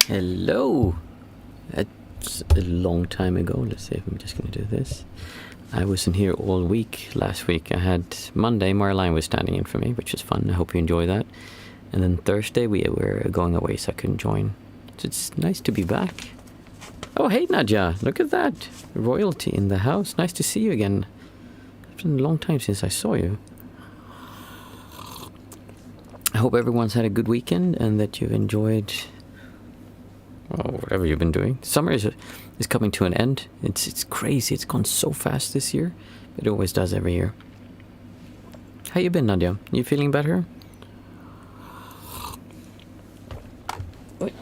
Hello! That's a long time ago. Let's see if I'm just going to do this. I wasn't here all week last week. I had Monday, Marline was standing in for me, which was fun. I hope you enjoy that. And then Thursday we were going away, so I couldn't join. So it's nice to be back. Oh, hey Nadja, look at that. Royalty in the house. Nice to see you again. It's been a long time since I saw you. I hope everyone's had a good weekend and that you've enjoyed whatever you've been doing. Summer is coming to an end. It's crazy. It's gone so fast this year. It always does every year. How you been, Nadia? You feeling better? Wait.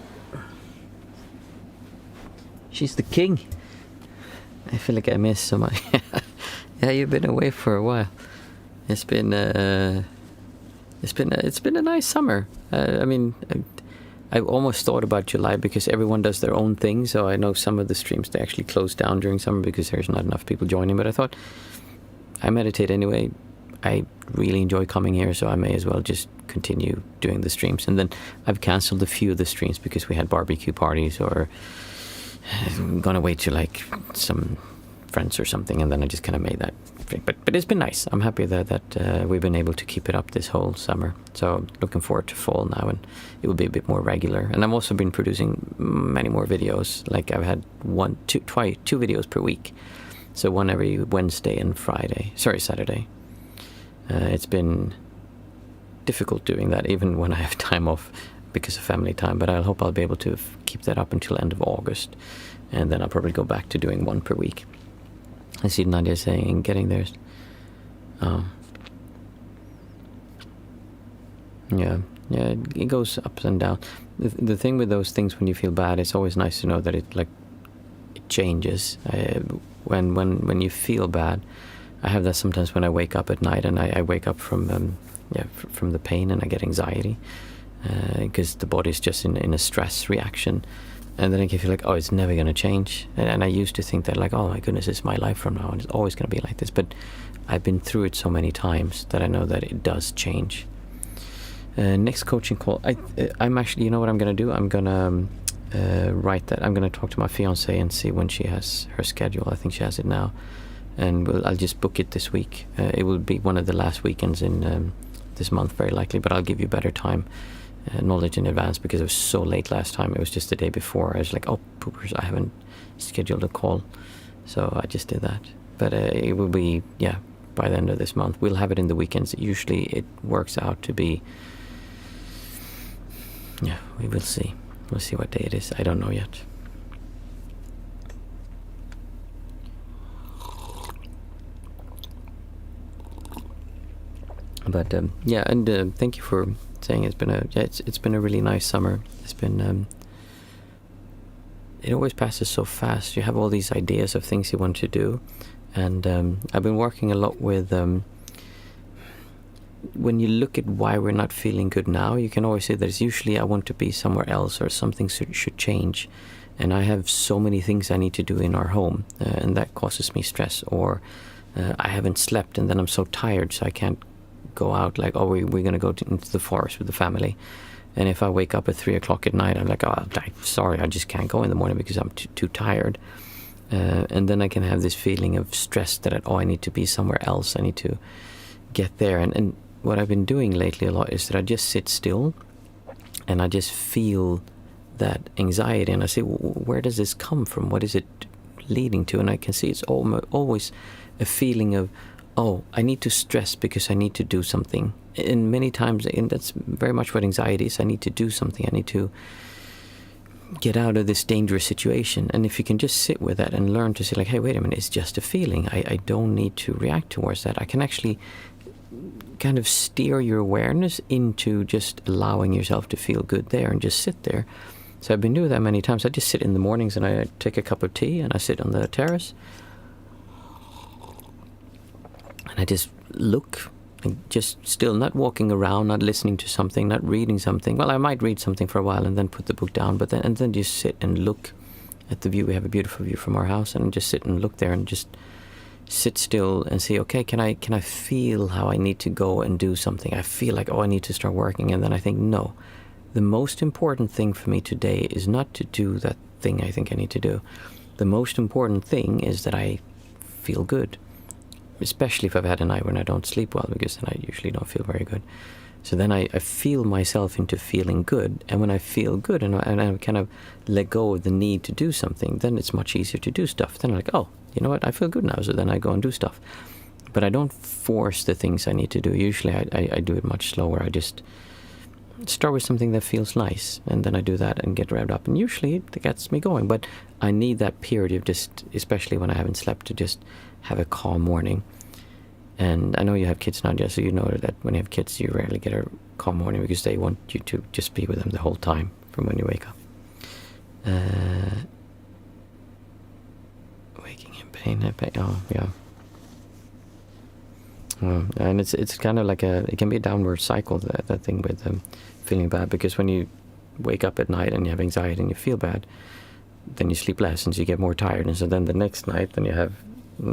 She's the king. I feel like I missed so much. Yeah, you've been away for a while. It's been a nice summer. I almost thought about July because everyone does their own thing. So I know some of the streams, they actually close down during summer because there's not enough people joining. But I thought, I meditate anyway. I really enjoy coming here, so I may as well just continue doing the streams. And then I've cancelled a few of the streams because we had barbecue parties or I'm gone away to like some friends or something. And then I just kind of made that thing. But it's been nice. I'm happy that we've been able to keep it up this whole summer. So looking forward to fall now, and it will be a bit more regular. And I've also been producing many more videos. Like I've had two videos per week. So one every Wednesday and Saturday. It's been difficult doing that even when I have time off because of family time. But I hope I'll be able to keep that up until end of August. And then I'll probably go back to doing one per week. I see Nadia saying getting there. Yeah, it goes ups and down. The thing with those things when you feel bad, it's always nice to know that it changes. When you feel bad, I have that sometimes when I wake up at night and I wake up from the pain and I get anxiety because the body's just in a stress reaction. And then I can feel like, it's never going to change. And I used to think that like, oh my goodness, it's my life from now and it's always going to be like this. But I've been through it so many times that I know that it does change. Next coaching call. I'm actually, you know what I'm going to do? I'm going to write that. I'm going to talk to my fiance and see when she has her schedule. I think she has it now. And I'll just book it this week. It will be one of the last weekends in this month, very likely. But I'll give you better time. Knowledge in advance because it was so late last time. It was just the day before. I was like, poopers, I haven't scheduled a call. So I just did that. But it will be, by the end of this month. We'll have it in the weekends. Usually it works out to be, we will see. We'll see what day it is. I don't know yet. But thank you for saying it's been a really nice summer. It's been it always passes so fast. You have all these ideas of things you want to do, and I've been working a lot with when you look at why we're not feeling good now, you can always say that it's usually I want to be somewhere else or something should change, and I have so many things I need to do in our home, and that causes me stress, or I haven't slept and then I'm so tired so I can't go out, like, we're going to go into the forest with the family. And if I wake up at 3 o'clock at night, I'm like, sorry, I just can't go in the morning because I'm too tired. And then I can have this feeling of stress that, I need to be somewhere else. I need to get there. And what I've been doing lately a lot is that I just sit still and I just feel that anxiety. And I say, where does this come from? What is it leading to? And I can see it's always a feeling of, I need to stress because I need to do something. And many times, and that's very much what anxiety is, I need to do something. I need to get out of this dangerous situation. And if you can just sit with that and learn to say like, hey, wait a minute, it's just a feeling. I don't need to react towards that. I can actually kind of steer your awareness into just allowing yourself to feel good there and just sit there. So I've been doing that many times. I just sit in the mornings and I take a cup of tea and I sit on the terrace. And I just look, and just still, not walking around, not listening to something, not reading something. Well, I might read something for a while and then put the book down, but then just sit and look at the view. We have a beautiful view from our house, and just sit and look there and just sit still and say, okay, can I feel how I need to go and do something? I feel like, I need to start working, and then I think, no, the most important thing for me today is not to do that thing I think I need to do. The most important thing is that I feel good, especially if I've had a night when I don't sleep well, because then I usually don't feel very good. So then I feel myself into feeling good, and when I feel good and I kind of let go of the need to do something, then it's much easier to do stuff. Then I'm like, oh, you know what, I feel good now, so then I go and do stuff. But I don't force the things I need to do. Usually I do it much slower. I just start with something that feels nice, and then I do that and get revved up, and usually it gets me going. But I need that period of just, especially when I haven't slept, to just have a calm morning. And I know you have kids, Nadia, so you know that when you have kids you rarely get a calm morning, because they want you to just be with them the whole time from when you wake up. Waking in pain, oh yeah. And it's kind of like it can be a downward cycle, that thing with feeling bad, because when you wake up at night and you have anxiety and you feel bad, then you sleep less and so you get more tired, and so then the next night then you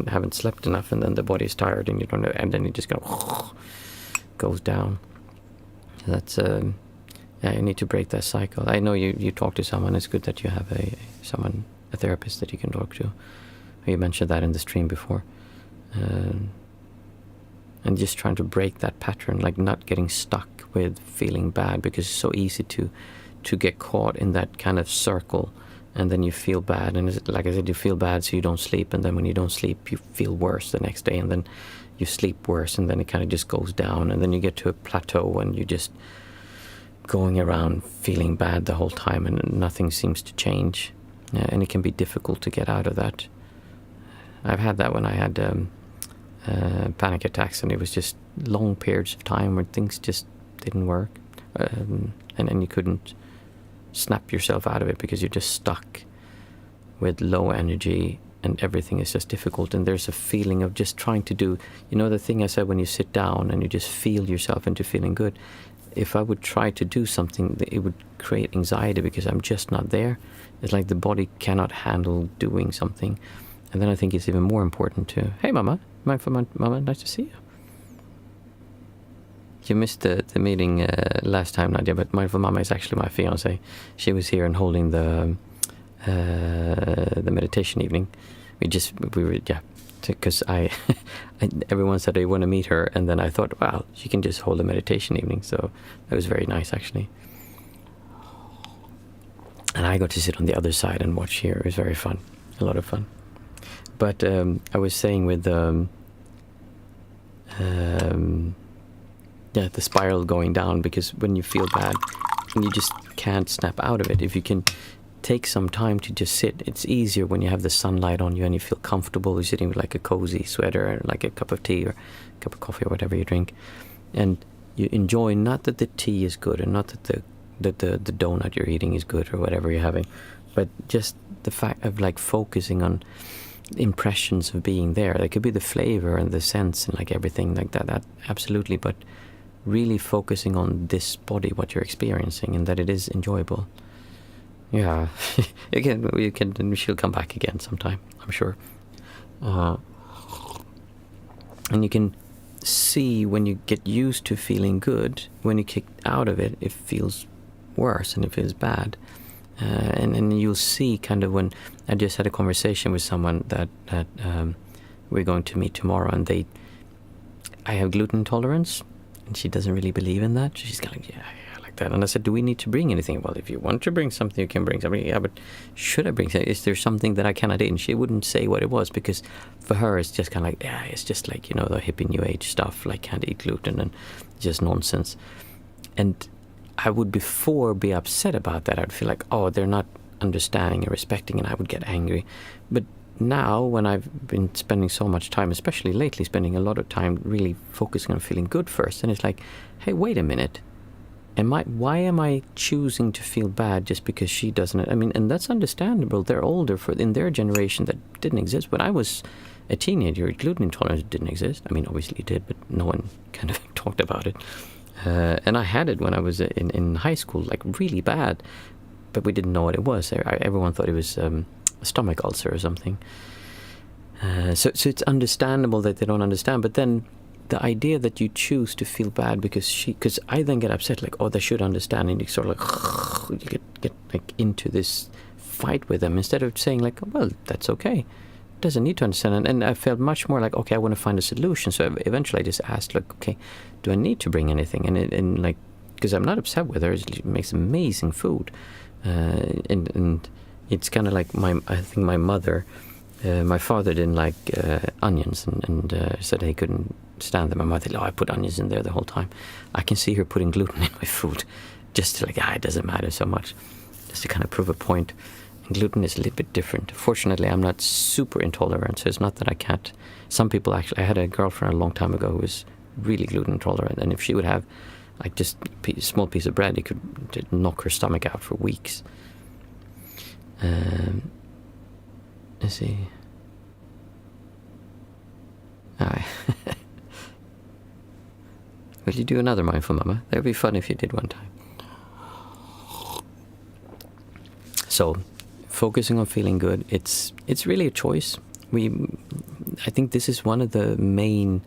haven't slept enough, and then the body's tired and you don't know, and then it just goes down. That's you need to break that cycle. I know you talk to someone. It's good that you have a therapist that you can talk to. You mentioned that in the stream before. And just trying to break that pattern, like not getting stuck with feeling bad, because it's so easy to get caught in that kind of circle, and then you feel bad, and like I said, you feel bad so you don't sleep, and then when you don't sleep you feel worse the next day, and then you sleep worse, and then it kind of just goes down, and then you get to a plateau and you're just going around feeling bad the whole time, and nothing seems to change, and it can be difficult to get out of that. I've had that when I had panic attacks, and it was just long periods of time where things just didn't work, and then you couldn't snap yourself out of it because you're just stuck with low energy and everything is just difficult, and there's a feeling of just trying to do, the thing I said, when you sit down and you just feel yourself into feeling good. If I would try to do something, it would create anxiety because I'm just not there. It's like the body cannot handle doing something. And then I think it's even more important to, hey Mama, Mindful Mama, nice to see you. You missed the meeting last time, Nadia, but Mindful Mama is actually my fiance. She was here and holding the meditation evening. We were because everyone said they want to meet her, and then I thought, wow, she can just hold a meditation evening. So that was very nice, actually. And I got to sit on the other side and watch here. It was very fun, a lot of fun. But I was saying with the spiral going down, because when you feel bad and you just can't snap out of it, if you can take some time to just sit, it's easier when you have the sunlight on you and you feel comfortable. You're sitting with like a cozy sweater and like a cup of tea or a cup of coffee or whatever you drink, and you enjoy, not that the tea is good and not that the donut you're eating is good or whatever you're having, but just the fact of like focusing on impressions of being there. It could be the flavor and the sense and like everything like that absolutely, but really focusing on this body, what you're experiencing, and that it is enjoyable. Yeah. Again, she'll come back again sometime, I'm sure. And you can see when you get used to feeling good, when you kick out of it, it feels worse and it feels bad. And you'll see kind of when I just had a conversation with someone that we're going to meet tomorrow, and I have gluten intolerance, and she doesn't really believe in that. She's kind of like, yeah, like that. And I said, do we need to bring anything? Well, if you want to bring something, you can bring something. Yeah, but should I bring something? Is there something that I cannot eat? And she wouldn't say what it was, because for her it's just kind of like, yeah, it's just like, the hippie new age stuff, like can't eat gluten and just nonsense. And I would before be upset about that. I'd feel like, oh, they're not understanding and respecting, and I would get angry. But now, when I've been spending so much time, especially lately, spending a lot of time really focusing on feeling good first, and it's like, hey, wait a minute. Why am I choosing to feel bad just because she doesn't? I mean, and that's understandable. They're older. In their generation, that didn't exist. When I was a teenager, gluten intolerance didn't exist. I mean, obviously it did, but no one kind of talked about it. And I had it when I was in high school, like really bad, but we didn't know what it was. Everyone thought it was a stomach ulcer or something. So it's understandable that they don't understand. But then the idea that you choose to feel bad because I then get upset, like, oh, they should understand, and you sort of like, you get like into this fight with them, instead of saying like, well, that's okay. Doesn't need to understand. And I felt much more like, okay, I want to find a solution. So eventually I just asked, like, okay, do I need to bring anything? And like, because I'm not upset with her, she makes amazing food. And it's kind of like I think my mother, my father didn't like onions and said he couldn't stand them. My mother, I put onions in there the whole time. I can see her putting gluten in my food just to like, it doesn't matter so much, just to kind of prove a point. And gluten is a little bit different. Fortunately, I'm not super intolerant, so it's not that I can't. Some people actually, I had a girlfriend a long time ago who was really gluten intolerant, and if she would have like just a small piece of bread, it could knock her stomach out for weeks. Let's see. Will you do another mindful mama? That would be fun if you did one time. So, focusing on feeling good, it's really a choice. I think this is one of the main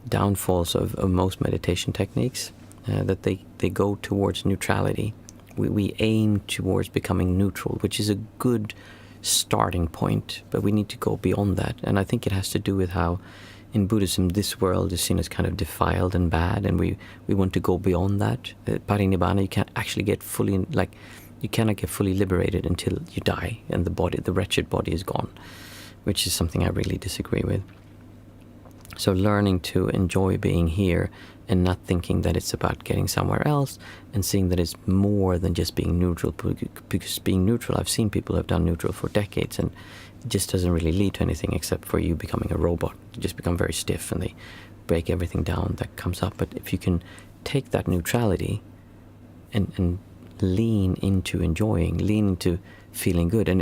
downfalls of most meditation techniques, that they go towards neutrality. We aim towards becoming neutral, which is a good starting point, but we need to go beyond that. And I think it has to do with how in Buddhism this world is seen as kind of defiled and bad, and we want to go beyond that. Parinibbana, you can't actually get fully, like, you cannot get fully liberated until you die and the wretched body is gone, which is something I really disagree with. So learning to enjoy being here and not thinking that it's about getting somewhere else, and seeing that it's more than just being neutral, because being neutral, I've seen people have done neutral for decades and it just doesn't really lead to anything except for you becoming a robot. You just become very stiff and they break everything down that comes up. But if you can take that neutrality and lean into enjoying, lean into feeling good. And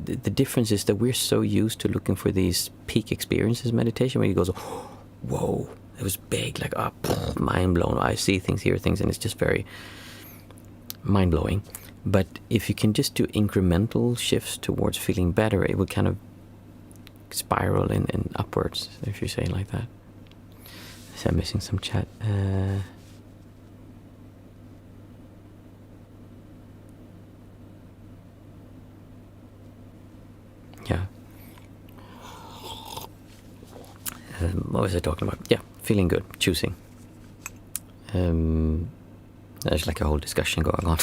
the difference is that we're so used to looking for these peak experiences in meditation where you go, whoa, it was big, like, mind blown. I see things, hear things, and it's just very mind blowing. But if you can just do incremental shifts towards feeling better, it will kind of spiral in upwards, if you say it like that. So I'm missing some chat. Yeah. What was I talking about? Yeah, feeling good, choosing. There's like a whole discussion going on.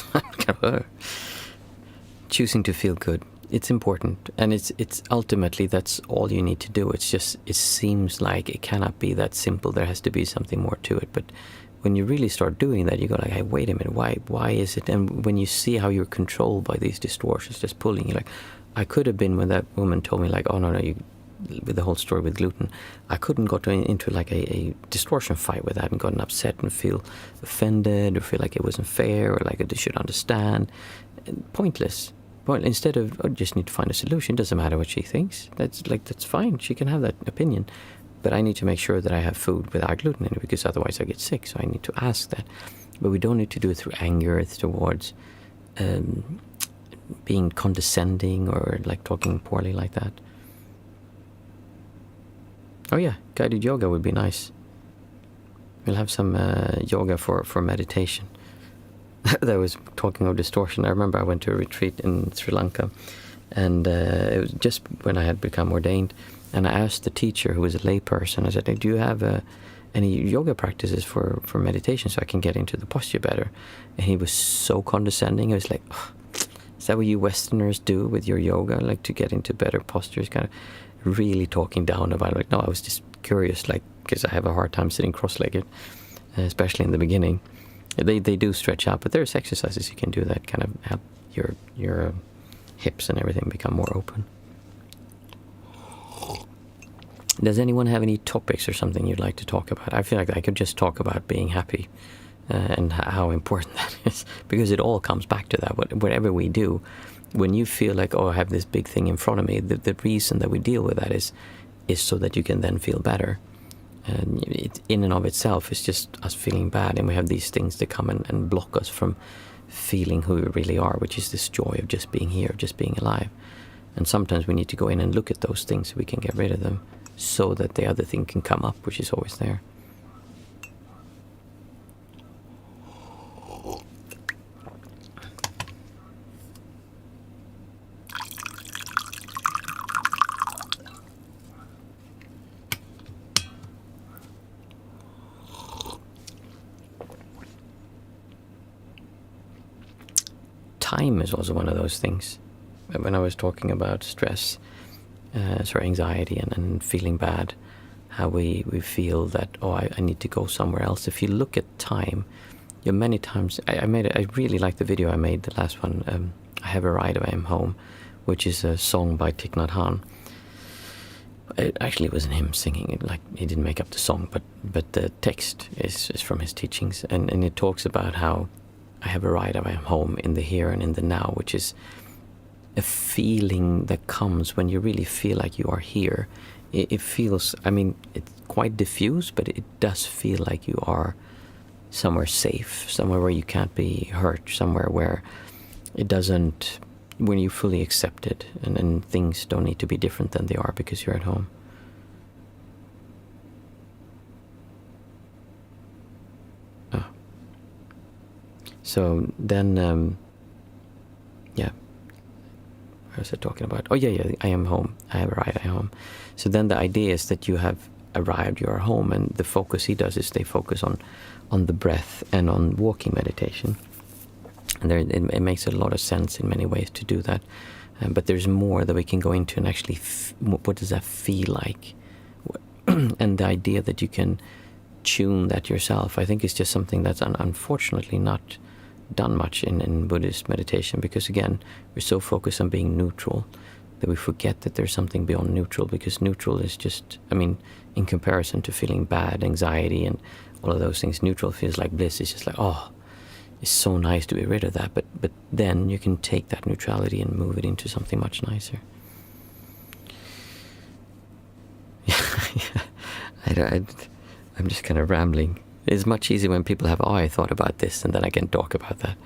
Choosing to feel good. It's important, and it's ultimately that's all you need to do. It's just, it seems like it cannot be that simple. There has to be something more to it. But when you really start doing that, you go like, hey, wait a minute, why is it? And when you see how you're controlled by these distortions just pulling you, like, I could have been when that woman told me like, oh no, with the whole story with gluten, I couldn't go into like a distortion fight with that and gotten upset and feel offended or feel like it wasn't fair or like they should understand. Pointless. Well, instead of, just need to find a solution. It doesn't matter what she thinks. That's fine. She can have that opinion. But I need to make sure that I have food without gluten in it, because otherwise I get sick. So I need to ask that. But we don't need to do it through anger. It's towards being condescending or like talking poorly like that. Oh yeah, guided yoga would be nice. We'll have some yoga for meditation. That was talking of distortion. I remember I went to a retreat in Sri Lanka, and it was just when I had become ordained, and I asked the teacher, who was a lay person, I said, do you have any yoga practices for meditation so I can get into the posture better? And he was so condescending. I was like, is that what you Westerners do with your yoga, like to get into better postures? Kind of really talking down about it. Like, no, I was just curious, like, because I have a hard time sitting cross-legged, especially in the beginning. They do stretch out, but there's exercises you can do that kind of help your hips and everything become more open. Does anyone have any topics or something you'd like to talk about? I feel like I could just talk about being happy and how important that is, because it all comes back to that. Whatever we do, when you feel like, oh, I have this big thing in front of me, the reason that we deal with that is so that you can then feel better. And it, in and of itself, is just us feeling bad, and we have these things that come and block us from feeling who we really are, which is this joy of just being here, just being alive. And sometimes we need to go in and look at those things so we can get rid of them, so that the other thing can come up, which is always there. time is also one of those things. When I was talking about stress, anxiety and feeling bad, how we feel that, I need to go somewhere else. If you look at time, many times, I really like the video I made, the last one, I Have a Ride, I Am Home, which is a song by Thich Nhat Hanh. It actually wasn't him singing it, like he didn't make up the song, but the text is from his teachings, and it talks about how I have a ride, I am home, in the here and in the now, which is a feeling that comes when you really feel like you are here. It feels, it's quite diffuse, but it does feel like you are somewhere safe, somewhere where you can't be hurt, somewhere where it doesn't, when you fully accept it, and things don't need to be different than they are because you're at home. So then, what was I talking about? I am home. I have arrived, I am home. So then the idea is that you have arrived, you are home, and the focus he does is they focus on the breath and on walking meditation. And it makes a lot of sense in many ways to do that. But there's more that we can go into and actually, what does that feel like? And the idea that you can tune that yourself, I think is just something that's unfortunately not done much in Buddhist meditation, because again, we're so focused on being neutral that we forget that there's something beyond neutral, because neutral is just, in comparison to feeling bad, anxiety, and all of those things, neutral feels like bliss. It's just like, it's so nice to be rid of that, but then you can take that neutrality and move it into something much nicer. I'm just kind of rambling. It's much easier when people have, I thought about this, and then I can talk about that.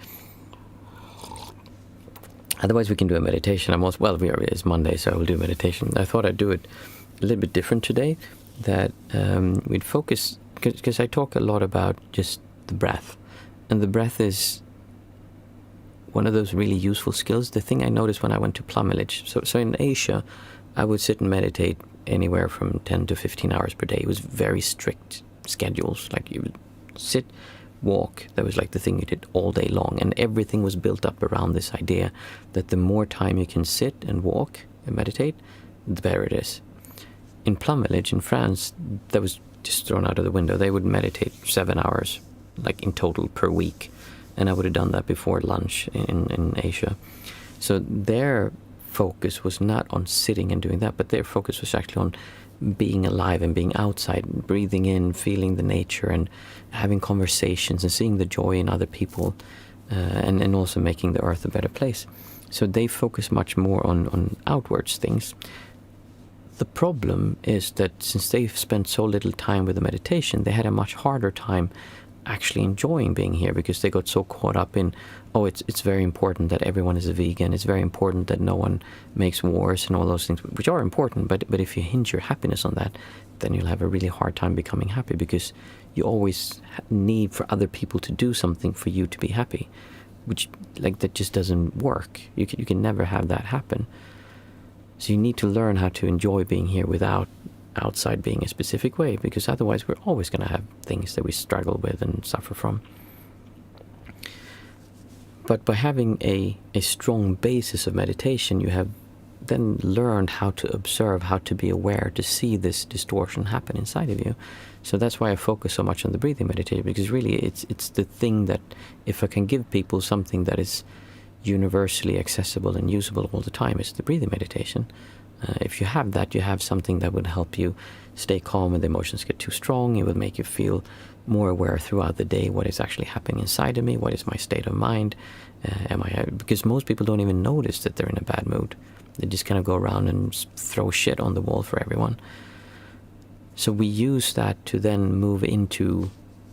Otherwise, we can do a meditation. It's Monday, so I will do meditation. I thought I'd do it a little bit different today, that we'd focus, because I talk a lot about just the breath. And the breath is one of those really useful skills. The thing I noticed when I went to Plum Village, so in Asia, I would sit and meditate anywhere from 10 to 15 hours per day. It was very strict schedules. Like you would sit, walk. That was like the thing you did all day long. And everything was built up around this idea that the more time you can sit and walk and meditate, the better it is. In Plum Village in France, that was just thrown out of the window. They would meditate 7 hours, like in total per week. And I would have done that before lunch in Asia. So their focus was not on sitting and doing that, but their focus was actually on being alive and being outside, breathing in, feeling the nature, and having conversations and seeing the joy in other people, and also making the earth a better place. So they focus much more on outwards things. The problem is that since they've spent so little time with the meditation, they had a much harder time actually enjoying being here, because they got so caught up in, it's very important that everyone is a vegan, it's very important that no one makes wars and all those things, which are important, but if you hinge your happiness on that, then you'll have a really hard time becoming happy, because you always need for other people to do something for you to be happy, which that just doesn't work. You can never have that happen. So you need to learn how to enjoy being here without outside being a specific way, because otherwise we're always going to have things that we struggle with and suffer from. But by having a strong basis of meditation, you have then learned how to observe, how to be aware, to see this distortion happen inside of you. So that's why I focus so much on the breathing meditation, because really it's the thing that, if I can give people something that is universally accessible and usable all the time, it's the breathing meditation. If you have that, you have something that would help you stay calm when the emotions get too strong. It would make you feel more aware throughout the day what is actually happening inside of me, what is my state of mind. Because most people don't even notice that they're in a bad mood. They just kind of go around and throw shit on the wall for everyone. So we use that to then move into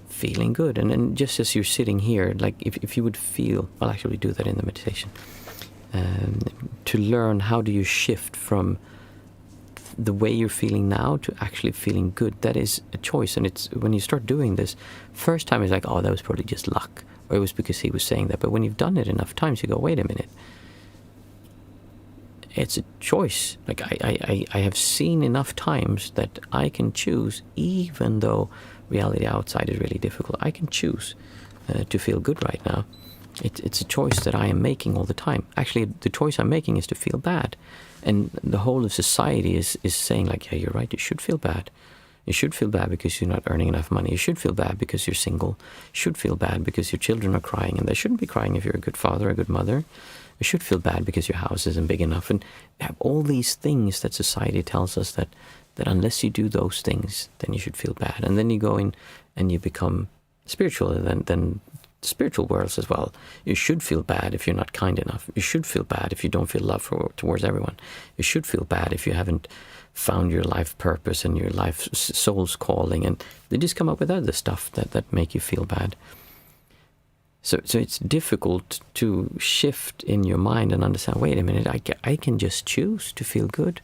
feeling good. And just as you're sitting here, like if you would feel, I'll actually do that in the meditation. To learn how do you shift from the way you're feeling now to actually feeling good. That is a choice, and it's when you start doing this, first time it's like, that was probably just luck, or it was because he was saying that. But when you've done it enough times, you go, wait a minute, it's a choice. Like I have seen enough times that I can choose, even though reality outside is really difficult. I can choose to feel good right now. It's a choice that I am making all the time. Actually, the choice I'm making is to feel bad. And the whole of society is saying like, yeah, you're right, you should feel bad. You should feel bad because you're not earning enough money. You should feel bad because you're single. You should feel bad because your children are crying, and they shouldn't be crying if you're a good father, a good mother. You should feel bad because your house isn't big enough. And we have all these things that society tells us that unless you do those things, then you should feel bad. And then you go in and you become spiritual, and then spiritual worlds as well. You should feel bad if you're not kind enough. You should feel bad if you don't feel love towards everyone. You should feel bad if you haven't found your life purpose and your life soul's calling, and they just come up with other stuff that make you feel bad. So it's difficult to shift in your mind and understand, wait a minute, I can just choose to feel good,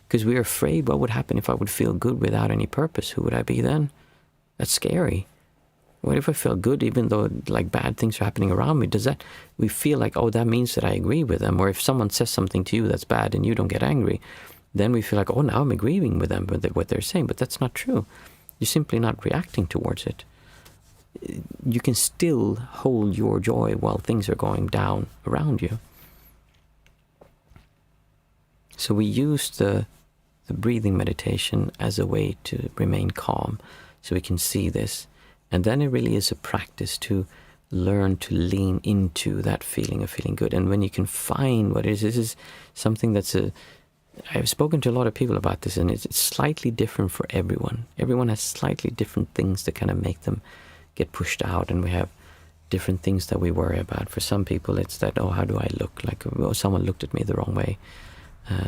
because we're afraid what would happen if I would feel good without any purpose. Who would I be then? That's scary. What if I feel good even though like bad things are happening around me? Does that, we feel like, oh, that means that I agree with them? Or if someone says something to you that's bad and you don't get angry, then we feel like, oh, now I'm agreeing with them with what they're saying. But that's not true. You're simply not reacting towards it. You can still hold your joy while things are going down around you. So we use the breathing meditation as a way to remain calm, so we can see this. And then it really is a practice to learn to lean into that feeling of feeling good. And when you can find what it is, this is something that's I've spoken to a lot of people about this, and it's slightly different for everyone. Everyone has slightly different things that kind of make them get pushed out, and we have different things that we worry about. For some people, it's that, oh, how do I look? Like, oh, someone looked at me the wrong way.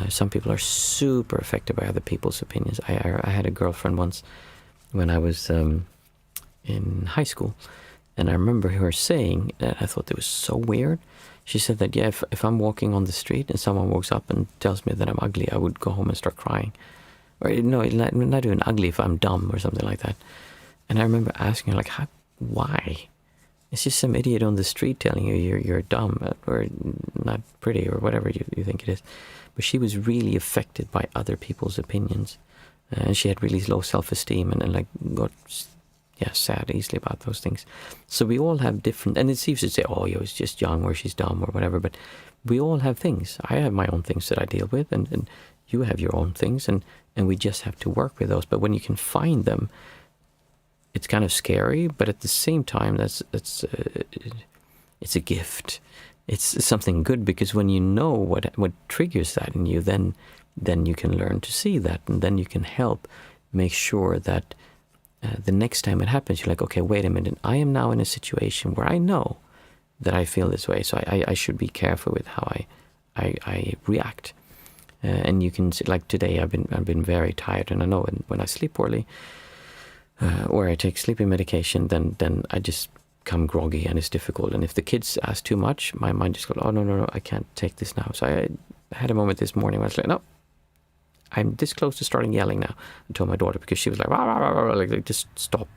Some people are super affected by other people's opinions. I had a girlfriend once when I was in high school, and I remember her saying, and I thought it was so weird. She said that, yeah, if I'm walking on the street and someone walks up and tells me that I'm ugly, I would go home and start crying. Or no, not even ugly, if I'm dumb or something like that. And I remember asking her, like, why? It's just some idiot on the street telling you you're dumb or not pretty or whatever you think it is. But she was really affected by other people's opinions. And she had really low self-esteem and like got sad easily about those things. So we all have different, and it's easy to say, oh, you're just young or she's dumb or whatever, but we all have things. I have my own things that I deal with, and you have your own things, and we just have to work with those. But when you can find them, it's kind of scary, but at the same time, it's a gift. It's something good, because when you know what triggers that in you, then you can learn to see that, and then you can help make sure that the next time it happens, you're like, okay, wait a minute, I am now in a situation where I know that I feel this way, so I should be careful with how I react. And you can see, like today, I've been very tired, and I know when I sleep poorly, or I take sleeping medication, then I just come groggy and it's difficult. And if the kids ask too much, my mind just goes, oh no, I can't take this now. So I had a moment this morning where I was like, no, I'm this close to starting yelling now. I told my daughter, because she was like, rah, rah, rah, rah, like just stop.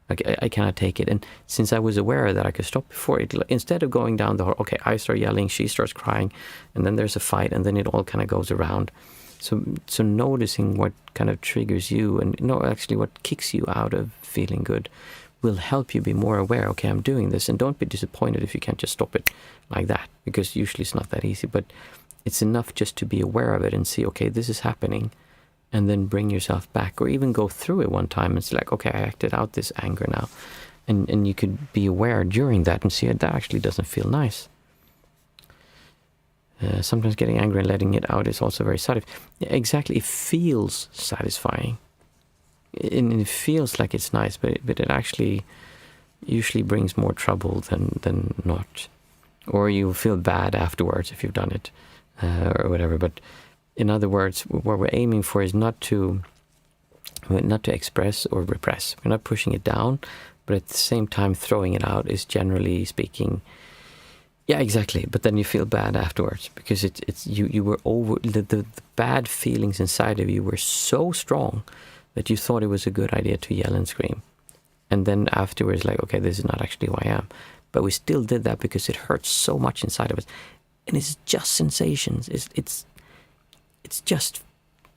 Like I cannot take it. And since I was aware that I could stop before it, instead of going down the hall, okay, I start yelling, she starts crying, and then there's a fight, and then it all kind of goes around. So noticing what kind of triggers you, and actually what kicks you out of feeling good, will help you be more aware. Okay, I'm doing this, and don't be disappointed if you can't just stop it like that, because usually it's not that easy. But it's enough just to be aware of it and see, okay, this is happening, and then bring yourself back, or even go through it one time and see, like, okay, I acted out this anger now, and you could be aware during that and see that actually doesn't feel nice. Sometimes getting angry and letting it out is also very satisfying. Exactly, it feels satisfying, and it feels like it's nice, but it actually usually brings more trouble than not. Or you feel bad afterwards if you've done it, or whatever. But in other words, what we're aiming for is not to express or repress. We're not pushing it down, but at the same time throwing it out is, generally speaking, yeah, exactly. But then you feel bad afterwards, because it's you were over the bad feelings inside of you were so strong that you thought it was a good idea to yell and scream. And then afterwards, like, okay, this is not actually who I am. But we still did that because it hurts so much inside of us. And it's just sensations. It's just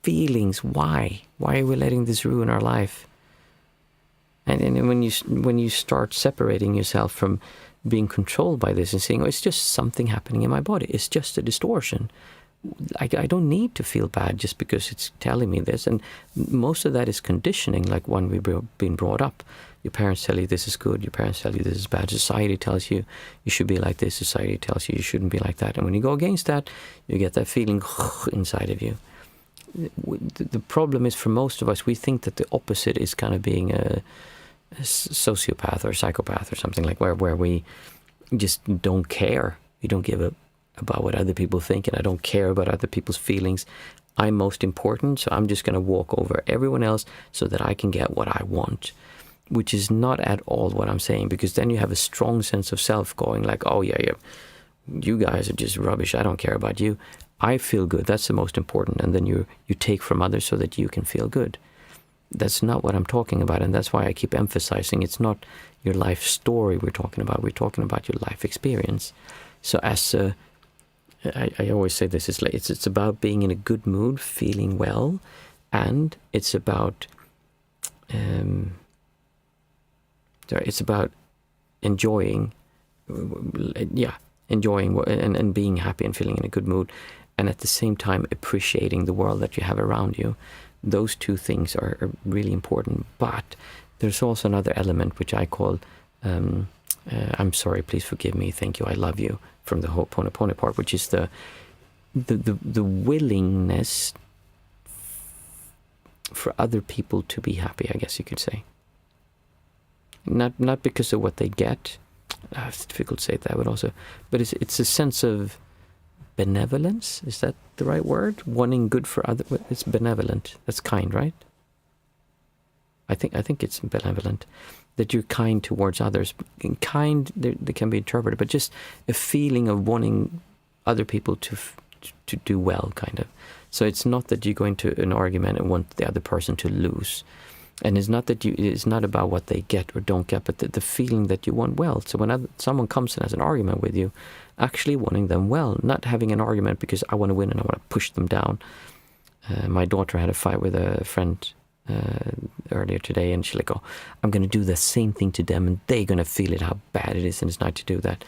feelings. Why? Why are we letting this ruin our life? And when you start separating yourself from being controlled by this and saying, oh, it's just something happening in my body. It's just a distortion. I don't need to feel bad just because it's telling me this. And most of that is conditioning, like when we've been brought up. Your parents tell you this is good, your parents tell you this is bad. Society tells you you should be like this, society tells you you shouldn't be like that. And when you go against that, you get that feeling inside of you. The problem is, for most of us, we think that the opposite is kind of being a sociopath or psychopath or something, like where we just don't care. We don't give a about what other people think, and I don't care about other people's feelings. I'm most important, so I'm just going to walk over everyone else so that I can get what I want, which is not at all what I'm saying, because then you have a strong sense of self going like, oh yeah, you guys are just rubbish, I don't care about you. I feel good, that's the most important, and then you take from others so that you can feel good. That's not what I'm talking about, and that's why I keep emphasizing it's not your life story we're talking about your life experience. So I always say this is like it's about being in a good mood, feeling well, and it's about enjoying and being happy and feeling in a good mood, and at the same time appreciating the world that you have around you. Those two things are really important. But there's also another element which I call I'm sorry, please forgive me, thank you, I love you, from the Ho'oponopono part, which is the willingness for other people to be happy, I guess you could say. Not because of what they get. It's difficult to say that, but also, but it's a sense of benevolence. Is that the right word? Wanting good for other. It's benevolent. That's kind, right? I think it's benevolent. That you're kind towards others. Kind, they can be interpreted, but just a feeling of wanting other people to do well, kind of. So it's not that you go into an argument and want the other person to lose. And it's not that it's not about what they get or don't get, but the feeling that you want well. So when someone comes and has an argument with you, actually wanting them well, not having an argument because I want to win and I want to push them down. My daughter had a fight with a friend earlier today, and she's like, oh, I'm going to do the same thing to them and they're going to feel it, how bad it is, and it's not to do that.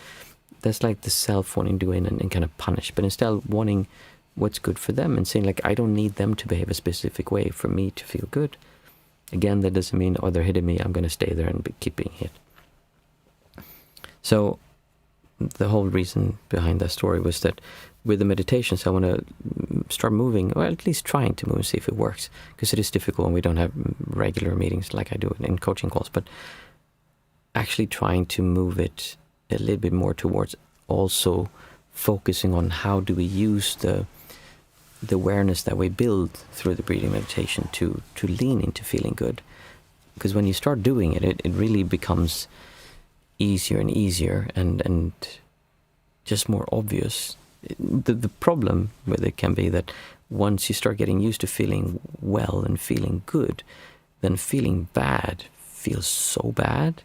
That's like the self wanting to go in and kind of punish, but instead wanting what's good for them and saying like, I don't need them to behave a specific way for me to feel good. Again, that doesn't mean, oh, they're hitting me, I'm going to stay there and keep being hit. So the whole reason behind that story was that with the meditations, I want to start moving, or at least trying to move and see if it works, because it is difficult when we don't have regular meetings like I do in coaching calls, but actually trying to move it a little bit more towards also focusing on how do we use the awareness that we build through the breathing meditation to lean into feeling good. Because when you start doing it, it really becomes easier and easier and just more obvious. The problem with it can be that once you start getting used to feeling well and feeling good, then feeling bad feels so bad,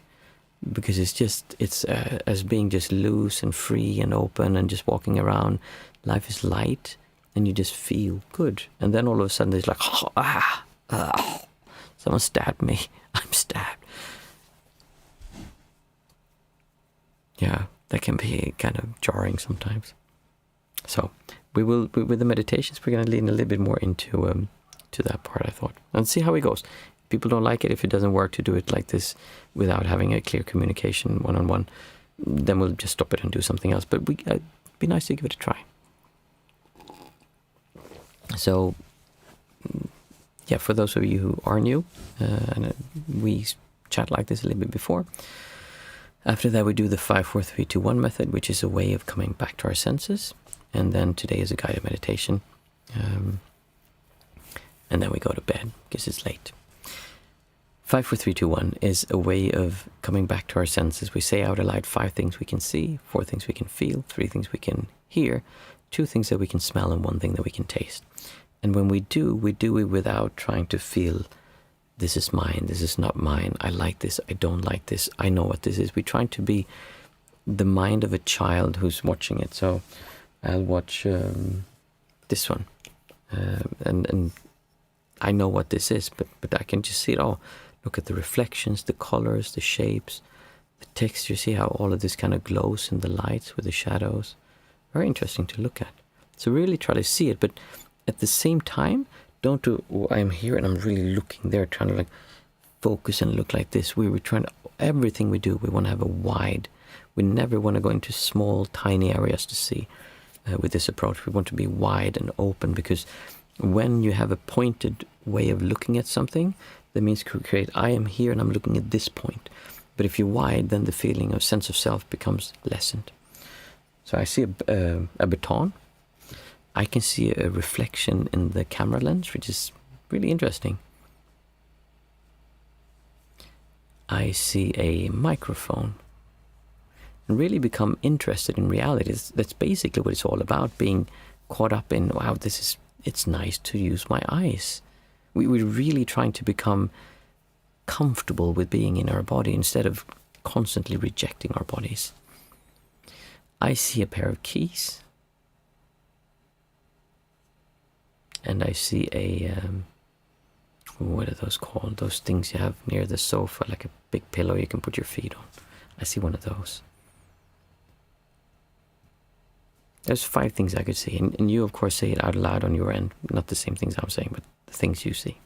because it's as being just loose and free and open and just walking around. Life is light. And you just feel good. And then all of a sudden it's like, someone stabbed me. I'm stabbed. Yeah, that can be kind of jarring sometimes. So with the meditations, we're going to lean a little bit more into to that part, I thought. And see how it goes. If people don't like it, if it doesn't work to do it like this without having a clear communication one-on-one, then we'll just stop it and do something else. But it'd be nice to give it a try. So, yeah, for those of you who are new, and we chat like this a little bit before. After that, we do the 5, 4, 3, 2, 1 method, which is a way of coming back to our senses. And then today is a guided meditation. And then we go to bed because it's late. 5, 4, 3, 2, 1 is a way of coming back to our senses. We say out aloud 5 things we can see, 4 things we can feel, 3 things we can hear, 2 things that we can smell, and 1 thing that we can taste. And when we do it without trying to feel, this is mine, this is not mine, I like this, I don't like this, I know what this is. We're trying to be the mind of a child who's watching it. So I'll watch this one, and I know what this is, but I can just see it all. Look at the reflections, the colors, the shapes, The texture, see how all of this kind of glows in the lights with the shadows. Very interesting to look at. So really try to see it, but at the same time, don't do, oh, I'm here and I'm really looking there, trying to like focus and look like this. We're trying to, everything we do, we want to have a wide. We never want to go into small, tiny areas to see with this approach. We want to be wide and open, because when you have a pointed way of looking at something, that means create, I am here and I'm looking at this point. But if you're wide, then the feeling of sense of self becomes lessened. So I see a baton. I can see a reflection in the camera lens, which is really interesting. I see a microphone. And really become interested in reality. That's basically what it's all about, being caught up in, wow, it's nice to use my eyes. We're really trying to become comfortable with being in our body instead of constantly rejecting our bodies. I see a pair of keys. And I see a, what are those called? Those things you have near the sofa, like a big pillow you can put your feet on. I see one of those. There's 5 things I could see, and you of course say it out loud on your end, not the same things I'm saying, but the things you see.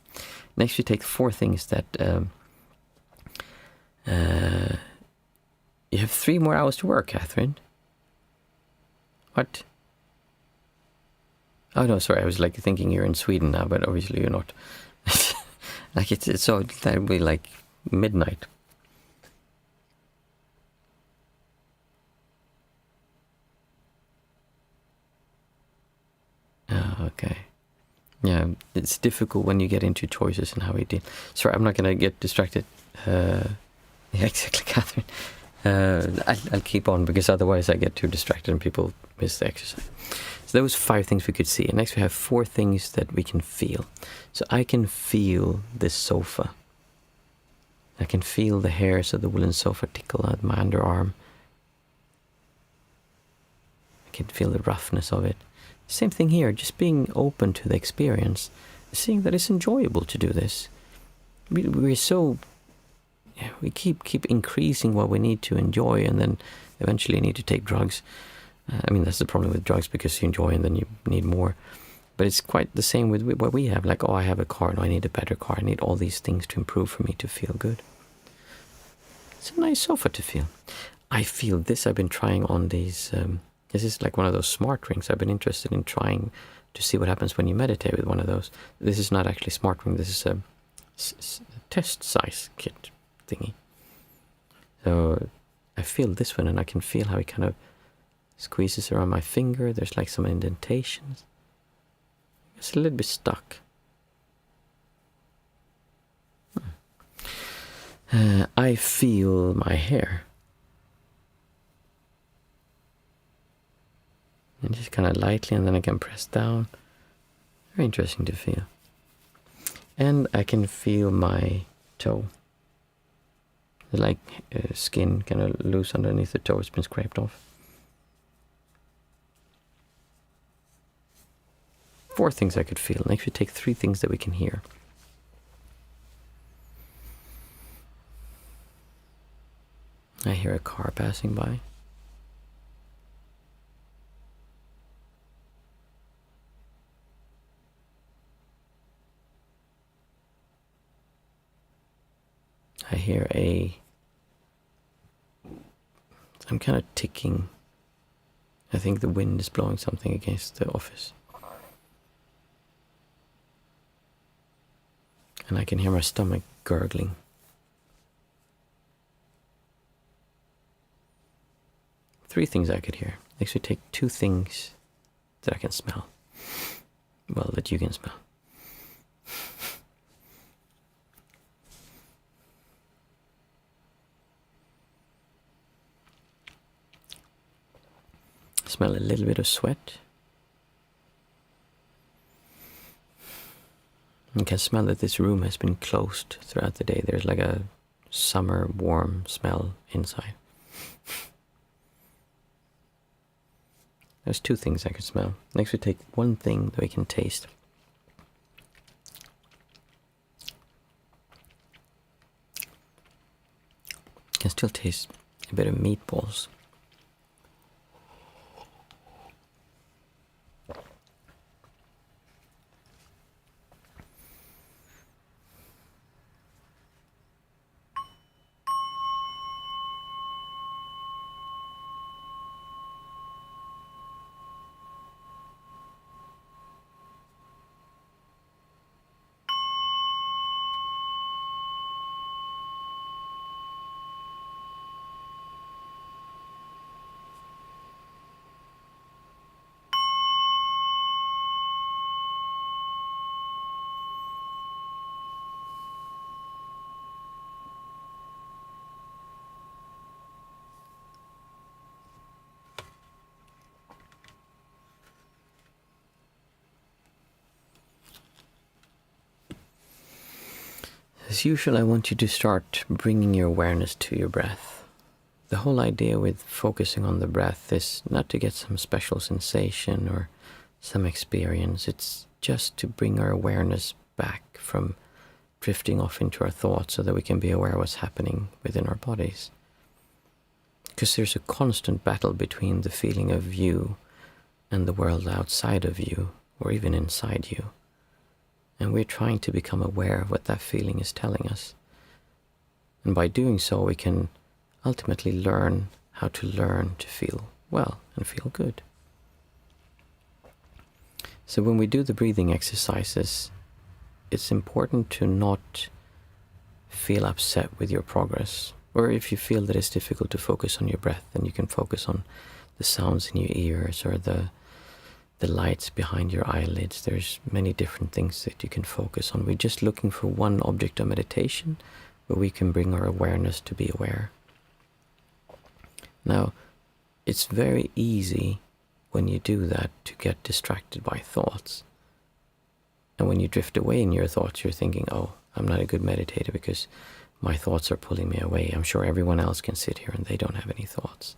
Next you take 4 things that, you have 3 more hours to work, Catherine. What? Oh no, sorry, I was like thinking you're in Sweden now, but obviously you're not. Like it's so, that would be like midnight. Oh, okay. Yeah, it's difficult when you get into choices and how we deal. Sorry, I'm not going to get distracted. Yeah, exactly, Catherine. I'll keep on, because otherwise I get too distracted and people miss the exercise. So those 5 things we could see. And next we have 4 things that we can feel. So I can feel this sofa. I can feel the hairs of the woolen sofa tickle at my underarm. I can feel the roughness of it. Same thing here, just being open to the experience, seeing that it's enjoyable to do this. We're so, we keep increasing what we need to enjoy, and then eventually need to take drugs. I mean, that's the problem with drugs, because you enjoy and then you need more. But it's quite the same with what we have. Like, oh, I have a car, no, I need a better car. I need all these things to improve for me to feel good. It's a nice sofa to feel. I feel this. I've been trying on these. This is like one of those smart rings. I've been interested in trying to see what happens when you meditate with one of those. This is not actually smart ring. This is a test size kit thingy. So I feel this one, and I can feel how it kind of squeezes around my finger. There's like some indentations. It's a little bit stuck. I feel my hair. And just kind of lightly, and then I can press down. Very interesting to feel. And I can feel my toe. Like skin kind of loose underneath the toe. It's been scraped off. 4 things I could feel. Next we take 3 things that we can hear. I hear a car passing by. I hear I'm kind of ticking. I think the wind is blowing something against the office. And I can hear my stomach gurgling. Three things I could hear. Next we take 2 things that I can smell. Well, that you can smell. Smell a little bit of sweat. You can smell that this room has been closed throughout the day. There's like a summer warm smell inside. There's 2 things I could smell. Next we take 1 thing that we can taste. You can still taste a bit of meatballs. As usual, I want you to start bringing your awareness to your breath. The whole idea with focusing on the breath is not to get some special sensation or some experience. It's just to bring our awareness back from drifting off into our thoughts so that we can be aware of what's happening within our bodies. Because there's a constant battle between the feeling of you and the world outside of you, or even inside you. And we're trying to become aware of what that feeling is telling us. And by doing so, we can ultimately learn how to learn to feel well and feel good. So when we do the breathing exercises, it's important to not feel upset with your progress. Or if you feel that it's difficult to focus on your breath, then you can focus on the sounds in your ears or the lights behind your eyelids. There's many different things that you can focus on. We're just looking for one object of meditation where we can bring our awareness to be aware. Now, it's very easy when you do that to get distracted by thoughts. And when you drift away in your thoughts, you're thinking, oh, I'm not a good meditator because my thoughts are pulling me away. I'm sure everyone else can sit here and they don't have any thoughts.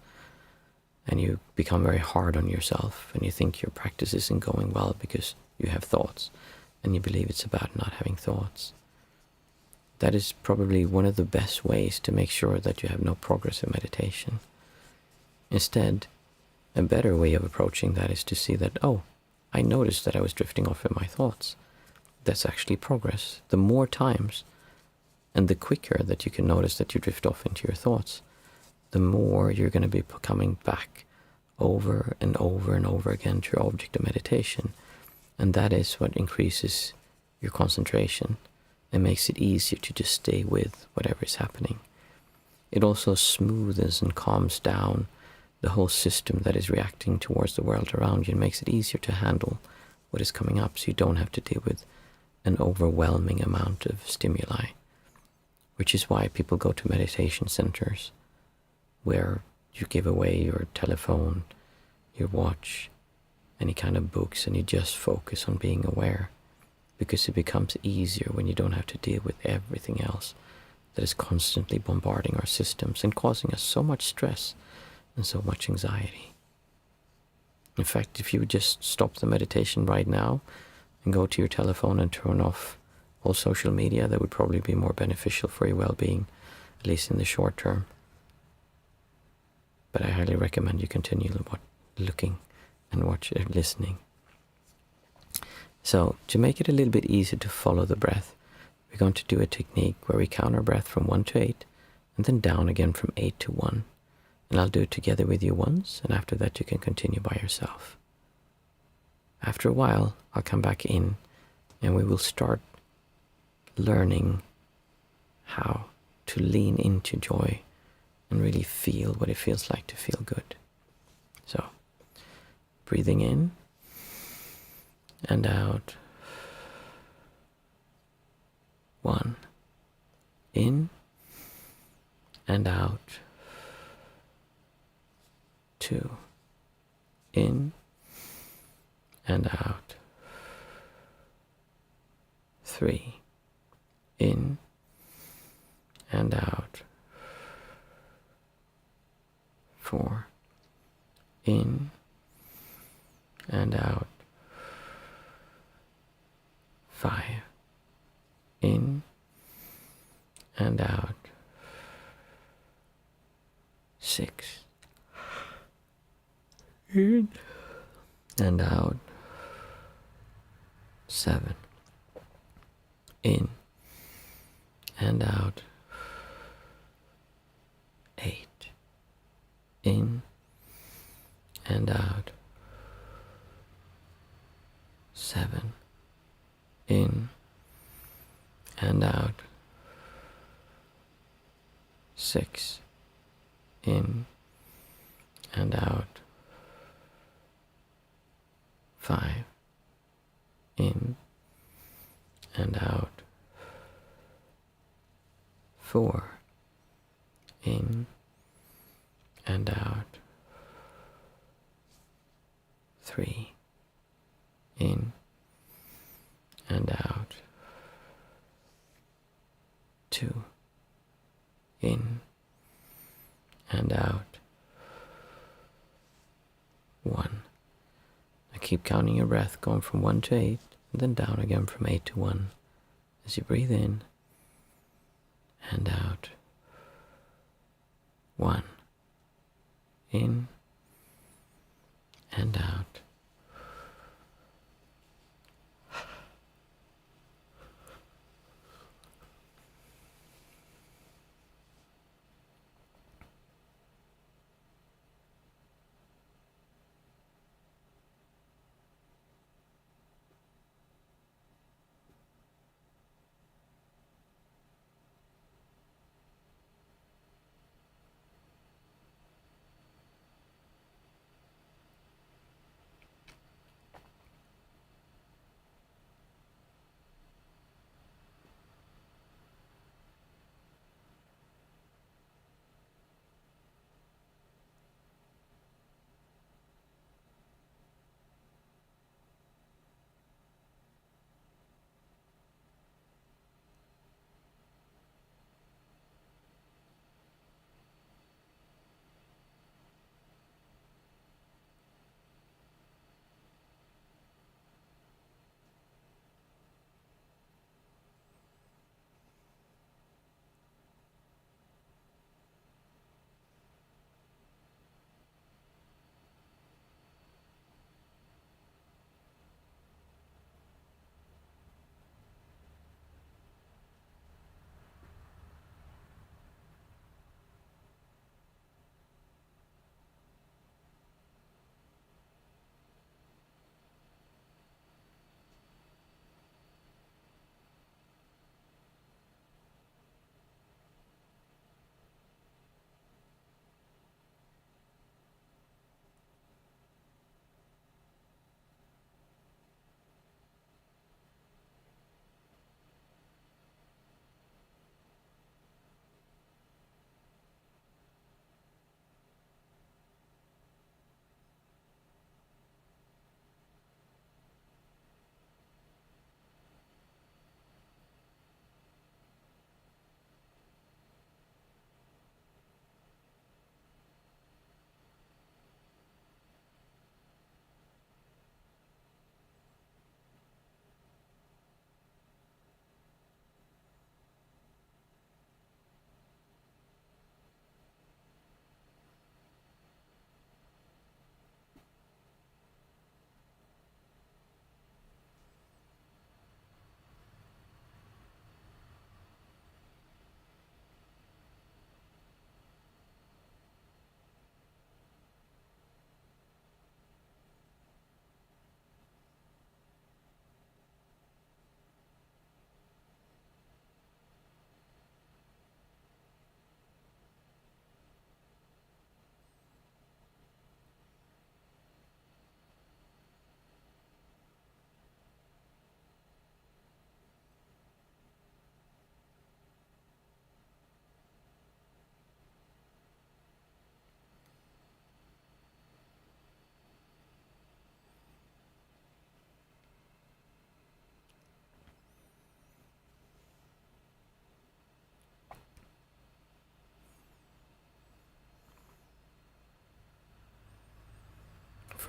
And you become very hard on yourself and you think your practice isn't going well because you have thoughts and you believe it's about not having thoughts. That is probably one of the best ways to make sure that you have no progress in meditation. Instead, a better way of approaching that is to see that, oh, I noticed that I was drifting off in my thoughts. That's actually progress. The more times and the quicker that you can notice that you drift off into your thoughts, the more you're going to be coming back over and over and over again to your object of meditation. And that is what increases your concentration and makes it easier to just stay with whatever is happening. It also smoothens and calms down the whole system that is reacting towards the world around you and makes it easier to handle what is coming up so you don't have to deal with an overwhelming amount of stimuli, which is why people go to meditation centers where you give away your telephone, your watch, any kind of books, and you just focus on being aware, because it becomes easier when you don't have to deal with everything else that is constantly bombarding our systems and causing us so much stress and so much anxiety. In fact, if you would just stop the meditation right now and go to your telephone and turn off all social media, that would probably be more beneficial for your well-being, at least in the short term. But I highly recommend you continue looking and listening. So, to make it a little bit easier to follow the breath, we're going to do a technique where we count our breath from 1 to 8, and then down again from 8 to 1. And I'll do it together with you once, and after that you can continue by yourself. After a while, I'll come back in, and we will start learning how to lean into joy and really feel what it feels like to feel good. So, breathing in and out. 1. In and out. 2. In and out. 3. In and out. 4. In and out. 5. In and out. 6. In and out. 7. In and out. 8. In and out. 7. In and out. 6. In and out. 5. In and out. 4. In and out. 3. In and out. 2. In and out. 1. Now keep counting your breath, going from 1 to 8, and then down again from 8 to 1 as you breathe in and out. 1. In and out.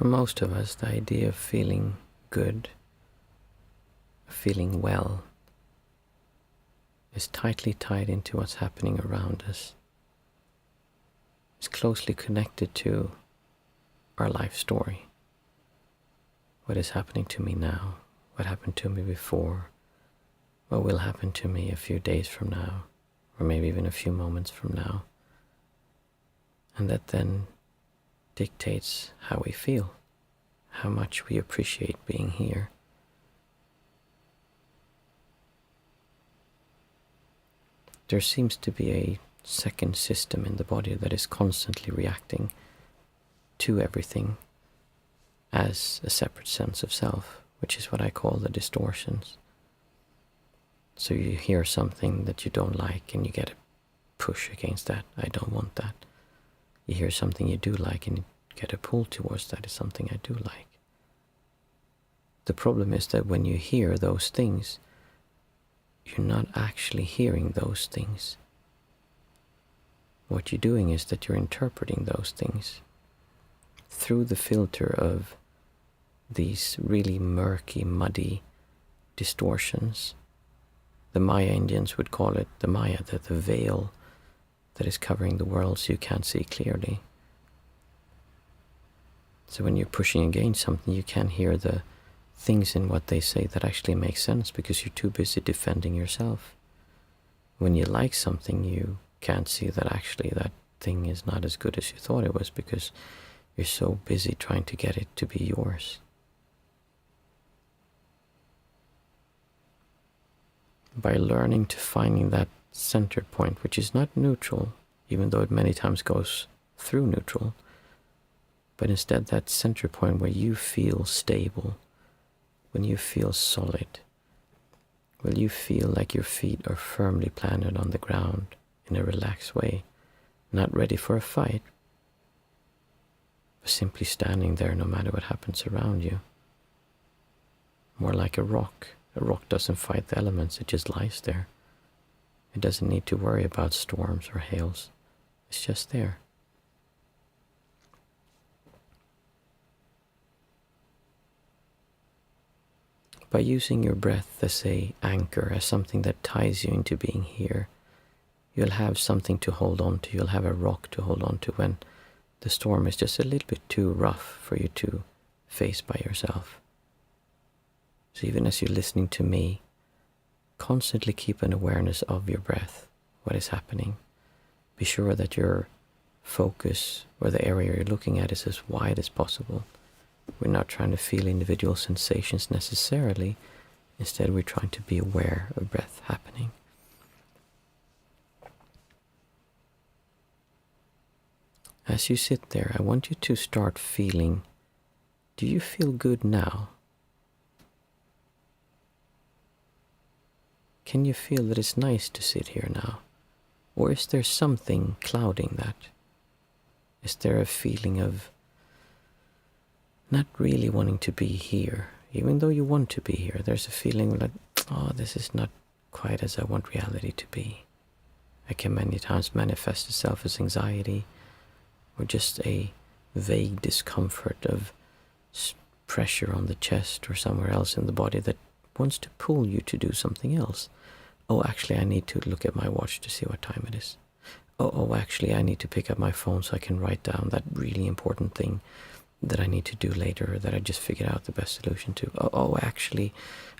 For most of us, the idea of feeling good, feeling well, is tightly tied into what's happening around us. is closely connected to our life story. What is happening to me now? What happened to me before? What will happen to me a few days from now? Or maybe even a few moments from now? And that then dictates how we feel, how much we appreciate being here. There seems to be a second system in the body that is constantly reacting to everything as a separate sense of self, which is what I call the distortions. So you hear something that you don't like and you get a push against that. I don't want that. You hear something you do like and you get a pull towards that. Is something I do like. The problem is that when you hear those things, you're not actually hearing those things. What you're doing is that you're interpreting those things through the filter of these really murky, muddy distortions. The Maya Indians would call it the Maya, the veil that is covering the world so you can't see clearly. So when you're pushing against something, you can't hear the things in what they say that actually make sense because you're too busy defending yourself. When you like something, you can't see that actually that thing is not as good as you thought it was because you're so busy trying to get it to be yours. By learning to finding that center point, which is not neutral, even though it many times goes through neutral, but instead that center point where you feel stable, when you feel solid, when you feel like your feet are firmly planted on the ground in a relaxed way, not ready for a fight, but simply standing there no matter what happens around you. More like a rock. A rock doesn't fight the elements, it just lies there. It doesn't need to worry about storms or hails. It's just there. By using your breath as an anchor, as something that ties you into being here, you'll have something to hold on to. You'll have a rock to hold on to when the storm is just a little bit too rough for you to face by yourself. So even as you're listening to me, constantly keep an awareness of your breath, what is happening. Be sure that your focus or the area you're looking at is as wide as possible. We're not trying to feel individual sensations necessarily. Instead, we're trying to be aware of breath happening. As you sit there, I want you to start feeling, do you feel good now? Can you feel that it's nice to sit here now? Or is there something clouding that? Is there a feeling of not really wanting to be here? Even though you want to be here, there's a feeling like, oh, this is not quite as I want reality to be. It can many times manifest itself as anxiety or just a vague discomfort of pressure on the chest or somewhere else in the body that wants to pull you to do something else. Oh, actually, I need to look at my watch to see what time it is. Oh, actually, I need to pick up my phone so I can write down that really important thing that I need to do later that I just figured out the best solution to. Oh, actually,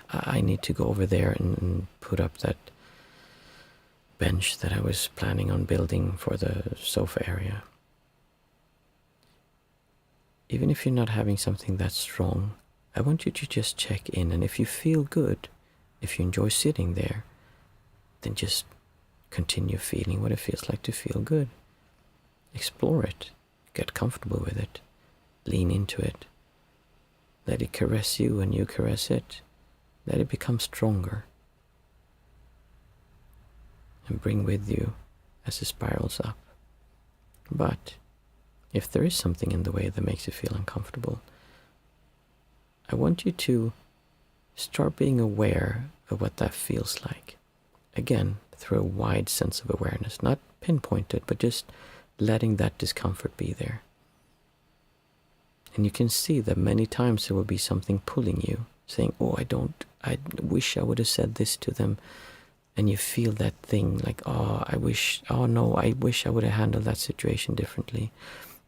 I need to go over there and put up that bench that I was planning on building for the sofa area. Even if you're not having something that strong, I want you to just check in, and if you feel good, if you enjoy sitting there, then just continue feeling what it feels like to feel good. Explore it, get comfortable with it, lean into it. Let it caress you and you caress it. Let it become stronger. And bring with you as it spirals up. But if there is something in the way that makes you feel uncomfortable, I want you to start being aware of what that feels like. Again, through a wide sense of awareness, not pinpointed, but just letting that discomfort be there. And you can see that many times there will be something pulling you, saying, oh, I wish I would have said this to them. and you feel that thing like, I wish I would have handled that situation differently.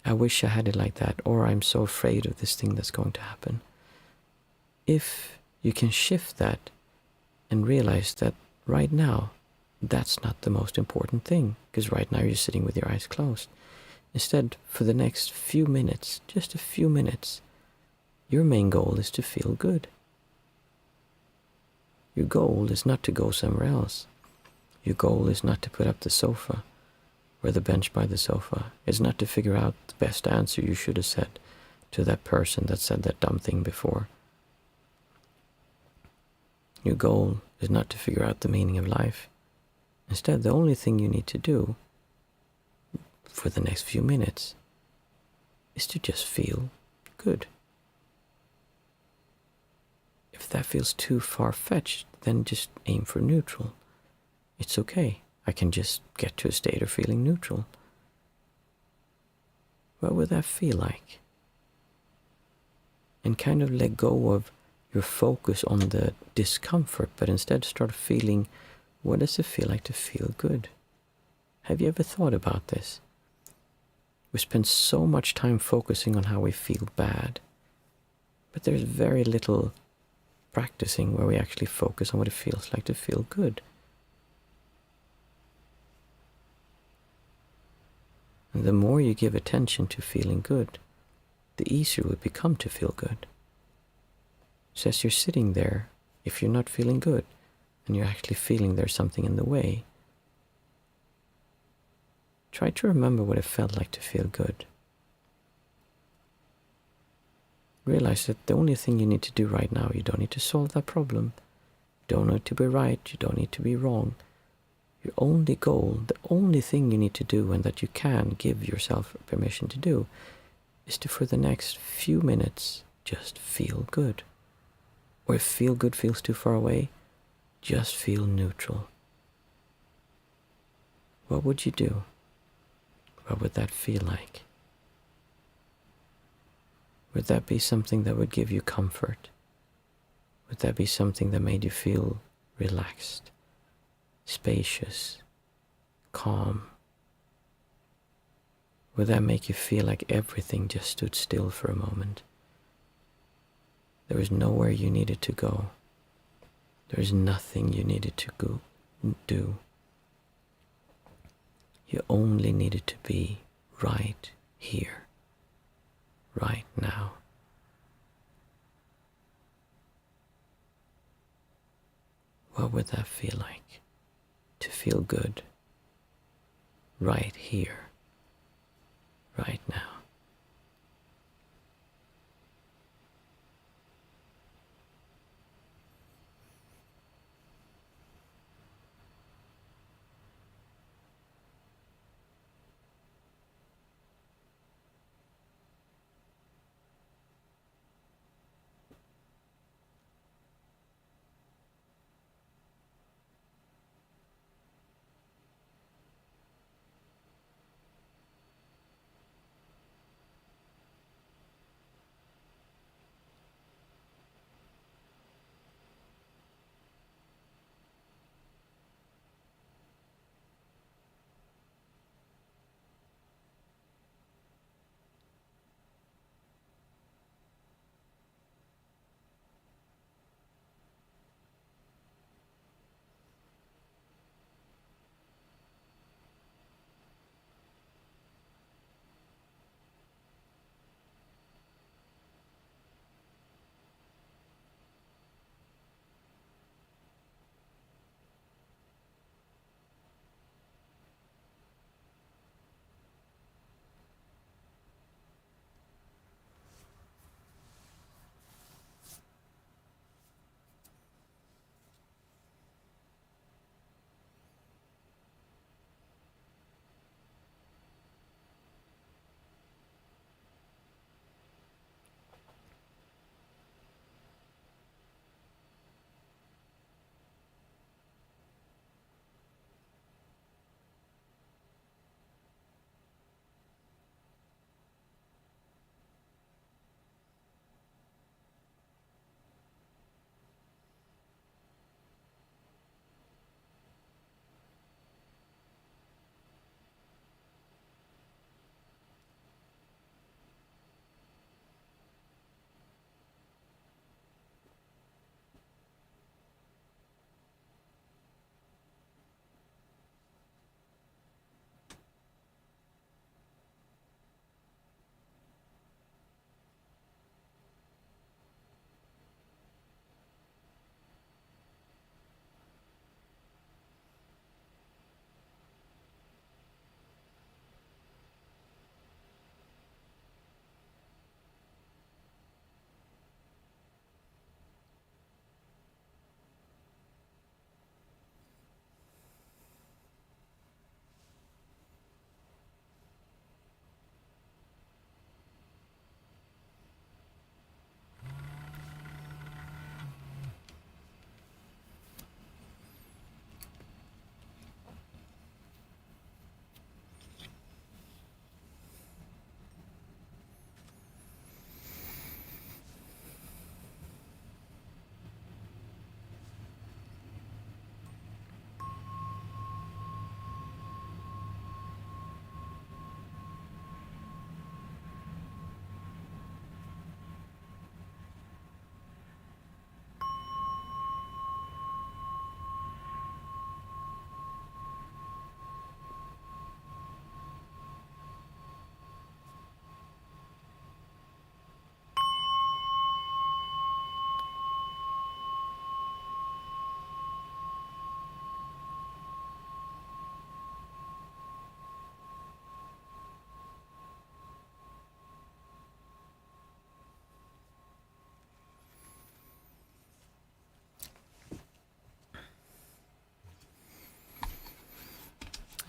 I wish I had it like that, or I'm so afraid of this thing that's going to happen. If you can shift that and realize that right now, that's not the most important thing, because right now you're sitting with your eyes closed. Instead, for the next few minutes, just a few minutes, your main goal is to feel good. Your goal is not to go somewhere else. Your goal is not to put up the sofa or the bench by the sofa. It's not to figure out the best answer you should have said to that person that said that dumb thing before. Your goal is not to figure out the meaning of life. Instead, the only thing you need to do for the next few minutes is to just feel good. If that feels too far-fetched, then just aim for neutral. It's okay. I can just get to a state of feeling neutral. What would that feel like? And kind of let go of your focus on the discomfort, but instead start feeling, what does it feel like to feel good? Have you ever thought about this? We spend so much time focusing on how we feel bad, but there's very little practicing where we actually focus on what it feels like to feel good. And the more you give attention to feeling good, the easier it will become to feel good. So as you're sitting there, if you're not feeling good, and you're actually feeling there's something in the way, try to remember what it felt like to feel good. Realize that the only thing you need to do right now, you don't need to solve that problem. You don't need to be right, you don't need to be wrong. Your only goal, the only thing you need to do, and that you can give yourself permission to do, is to, for the next few minutes, just feel good. Or if feel good feels too far away, just feel neutral. What would you do? What would that feel like? Would that be something that would give you comfort? Would that be something that made you feel relaxed, spacious, calm? Would that make you feel like everything just stood still for a moment? There was nowhere you needed to go. There is nothing you needed to do. You only needed to be right here, right now. What would that feel like? To feel good, right here, right now.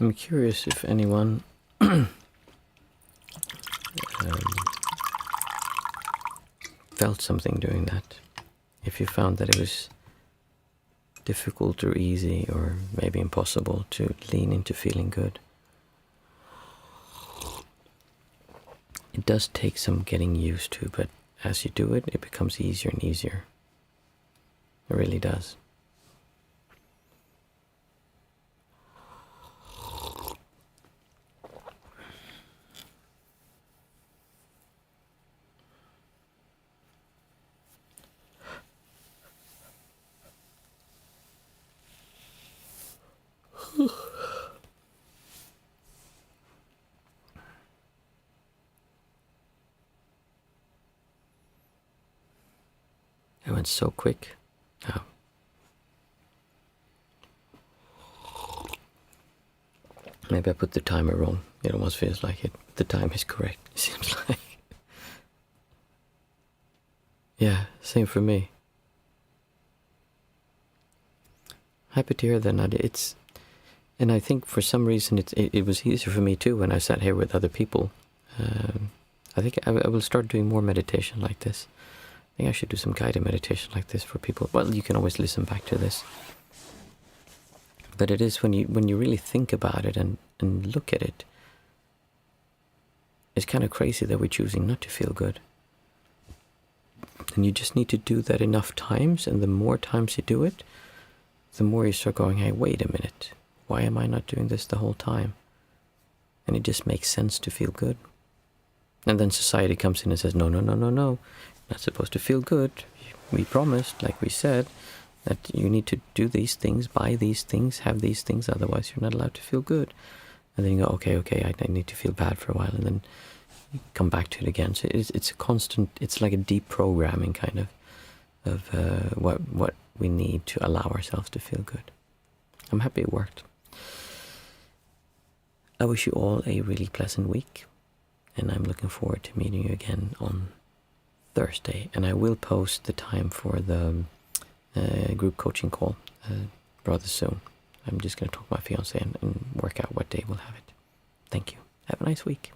I'm curious if anyone felt something during that. If you found that it was difficult or easy or maybe impossible to lean into feeling good. It does take some getting used to, but as you do it, it becomes easier and easier. It really does. It went so quick. Oh. Maybe I put the timer wrong. It almost feels like it. The time is correct, it seems like. Yeah, same for me. Happy to hear that, Nadia. And I think for some reason it was easier for me too when I sat here with other people. I think I will start doing more meditation like this. I think I should do some guided meditation like this for people. Well, you can always listen back to this. But it is when you really think about it and look at it, it's kind of crazy that we're choosing not to feel good. And you just need to do that enough times, and the more times you do it, the more you start going, hey, wait a minute, why am I not doing this the whole time? And it just makes sense to feel good. And then society comes in and says, no, not supposed to feel good. We promised, like we said, that you need to do these things, buy these things, have these things, otherwise you're not allowed to feel good. And then you go, okay, I need to feel bad for a while, and then you come back to it again. So it's a constant, it's like a deprogramming kind of what we need to allow ourselves to feel good. I'm happy it worked. I wish you all a really pleasant week, and I'm looking forward to meeting you again on Thursday. And I will post the time for the group coaching call rather soon. I'm just going to talk to my fiancé and work out what day we'll have it. Thank you. Have a nice week.